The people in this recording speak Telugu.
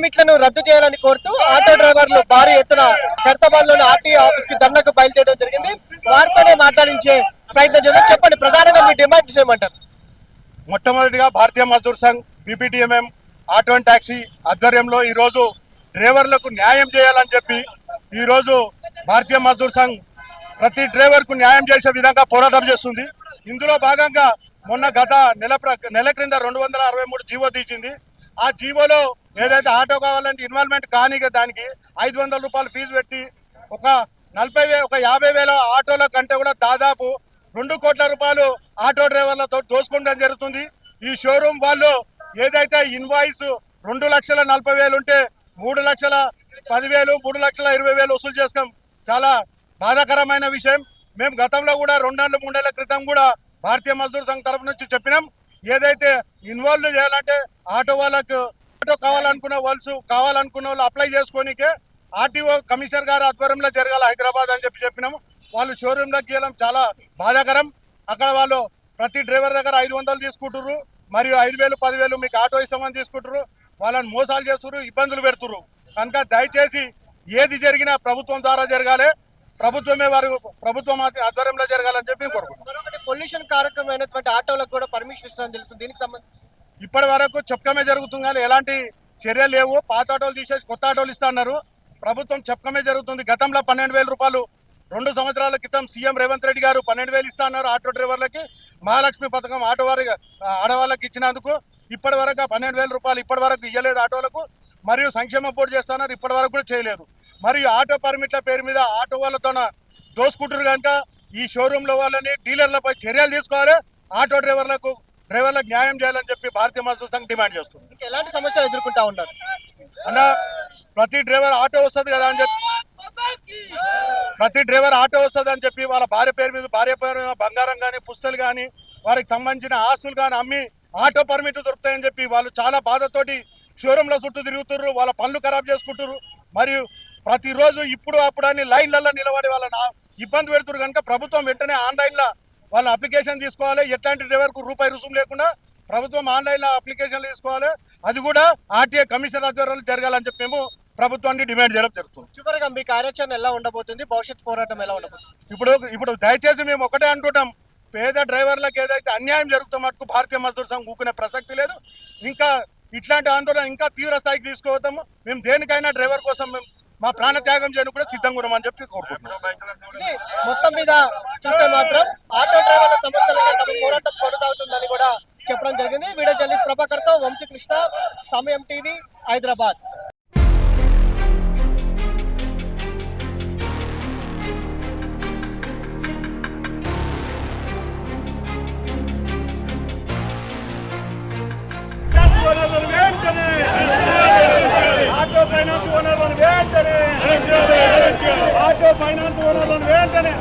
పర్మిట్లను రద్దు చేయాలని కోరుతూ ఆటో డ్రైవర్లు భారీ ఎత్తున ఖైరతాబాద్లోని ఆర్టీఓ ఆఫీస్ కి ధర్నాకు బయలుదేరడం జరిగింది. వారితోనే మాట్లాడించే ప్రయత్నం చేద్దాం. చెప్పండి, ప్రధానంగా మీ డిమాండ్స్ ఏమంటారు? మొట్టమొదటిగా Bharatiya Mazdoor Sangh BPTMM auto and taxi ఆధ్వర్యంలో ఈరోజు డ్రైవర్లకు న్యాయం చేయాలని చెప్పి ఈరోజు భారతీయ మజ్దూర్ సంఘ్ ప్రతి డ్రైవర్కు న్యాయం చేసే విధంగా పోరాటం చేస్తుంది. ఇందులో భాగంగా మొన్న గత నెల క్రింద 263 జీవో తీసింది. ఆ జీవోలో ఏదైతే ఆటో కావాలంటే ఇన్వాల్వ్మెంట్ కానీ దానికి 500 రూపాయలు ఫీజు పెట్టి ఒక 50,000 ఆటోల కంటే కూడా దాదాపు 2 కోట్ల రూపాయలు ఆటో డ్రైవర్లతో దోసుకోవడం జరుగుతుంది. ఈ షోరూమ్ వాళ్ళు ఏదైతే ఇన్వాయిస్ 2,40,000 ఉంటే 3,10,000 3,20,000 వసూలు చేసుకోం. చాలా బాధాకరమైన విషయం. మేము గతంలో కూడా 2-3 నెలల క్రితం కూడా భారతీయ మజ్దూర్ సంఘ్ తరఫు నుంచి చెప్పినాం, ఏదైతే ఇన్వాల్వ్ చేయాలంటే ఆటో వాళ్ళకు ఆటో కావాలనుకున్న వాళ్ళు అప్లై చేసుకోనికే ఆర్టీఓ కమిషనర్ గారు ఆధ్వర్యంలో జరగాలి హైదరాబాద్ అని చెప్పినాము. వాళ్ళు షోరూమ్లోకి వెళ్ళడం చాలా బాధాకరం. అక్కడ వాళ్ళు ప్రతి డ్రైవర్ దగ్గర 500 తీసుకుంటారు, మరియు 5,000 10,000 మీకు ఆటో ఇస్తామని తీసుకుంటారు. వాళ్ళని మోసాలు చేస్తున్నారు, ఇబ్బందులు పెడుతున్నారు. కనుక దయచేసి ఏది జరిగినా ప్రభుత్వం ద్వారా జరగాలి, ప్రభుత్వం ఆధ్వర్యంలో జరగాలని చెప్పి కోరుకుంటున్నాం. పొల్యూషన్ కారకమైనటువంటి ఆటోలకు కూడా పర్మిషన్ ఇస్తారని తెలుసు. దీనికి సంబంధించి ఇప్పటి వరకు చెప్పకమే జరుగుతుంది కానీ ఎలాంటి చర్యలు లేవు. పాత ఆటోలు తీసేసి కొత్త ఆటోలు ఇస్తా అన్నారు. ప్రభుత్వం చెప్పకమే జరుగుతుంది. గతంలో 12,000 రూపాయలు 2 సంవత్సరాల క్రితం సీఎం రేవంత్ రెడ్డి గారు 12,000 ఇస్తా అన్నారు ఆటో డ్రైవర్లకి. మహాలక్ష్మి పథకం ఆడవాళ్ళకి ఇచ్చినందుకు ఇప్పటి వరకు 12,000 రూపాయలు ఇప్పటి వరకు ఇవ్వలేదు ఆటోలకు. మరియు సంక్షేమ బోర్డు చేస్తున్నారు, ఇప్పటి వరకు కూడా చేయలేదు. మరియు ఆటో పర్మిట్ల పేరు మీద ఆటో వాళ్ళతో దోసుకుంటారు. కనుక ఈ షోరూంలో వాళ్ళని డీలర్లపై చర్యలు తీసుకోవాలి, ఆటో డ్రైవర్లకు న్యాయం చేయాలని చెప్పి భారతీయ మజ్దూర్ సంఘ్ డిమాండ్ చేస్తుంది. ఎలాంటి సమస్యలు ఎదుర్కొంటా ఉన్నారు అన్న? ప్రతి డ్రైవర్ ఆటో వస్తుంది కదా అని చెప్పి వాళ్ళ భార్య పేరు మీద బంగారం కానీ పుస్తలు కానీ వారికి సంబంధించిన ఆస్తులు కానీ అమ్మి ఆటో పర్మిట్ దొరుకుతాయని చెప్పి వాళ్ళు చాలా బాధతోటి షోరూంల చుట్టూ తిరుగుతుర్రు, వాళ్ళ పనులు ఖరాబ్ చేసుకుంటారు. మరియు ప్రతిరోజు ఇప్పుడు అని లైన్లలో నిలబడి వాళ్ళని ఇబ్బంది పెడుతున్నారు. కనుక ప్రభుత్వం వెంటనే ఆన్లైన్లో వాళ్ళ అప్లికేషన్ తీసుకోవాలి. ఎట్లాంటి డ్రైవర్కు రూపాయి రుసుము లేకుండా ప్రభుత్వం ఆన్లైన్లో అప్లికేషన్లు తీసుకోవాలి. అది కూడా ఆర్టీఏ కమిషనర్ ఆధ్వర్యంలో జరగాలని చెప్పి మేము ప్రభుత్వాన్ని డిమాండ్ చేయడం జరుగుతుంది. చివరిగా మీ కార్యాచరణ ఎలా ఉండబోతుంది? భవిష్యత్ పోరాటం ఎలా ఉండబోతుంది? ఇప్పుడు దయచేసి మేము ఒకటే అంటుంటాం, పేద డ్రైవర్లకు ఏదైతే అన్యాయం జరుగుతాం మటుకు భారతీయ మజ్దూర్ సంఘ్ ఊకునే ప్రసక్తి లేదు. ఇంకా ఇట్లాంటి ఆందోళన ఇంకా తీవ్ర స్థాయికి తీసుకుపోతాము. మేము దేనికైనా డ్రైవర్ కోసం మేము మా ప్రాణ త్యాగం చేయడం కూడా సిద్ధంగా ఉన్నామని చెప్పి కోరుకుంటున్నాం. మొత్తం మీద చూస్తే మాత్రం ఆటో డ్రైవర్ల సమస్యలపై తమ పోరాటం కొనసాగుతుందని కూడా చెప్పడం జరిగింది. వీడియో జర్నలిస్ట్ ప్రభాకర్తో వంశీకృష్ణ, సమయం టీవీ, హైదరాబాద్. ఆటో ఫైనాన్స్ ఓనర్లను వెంటనే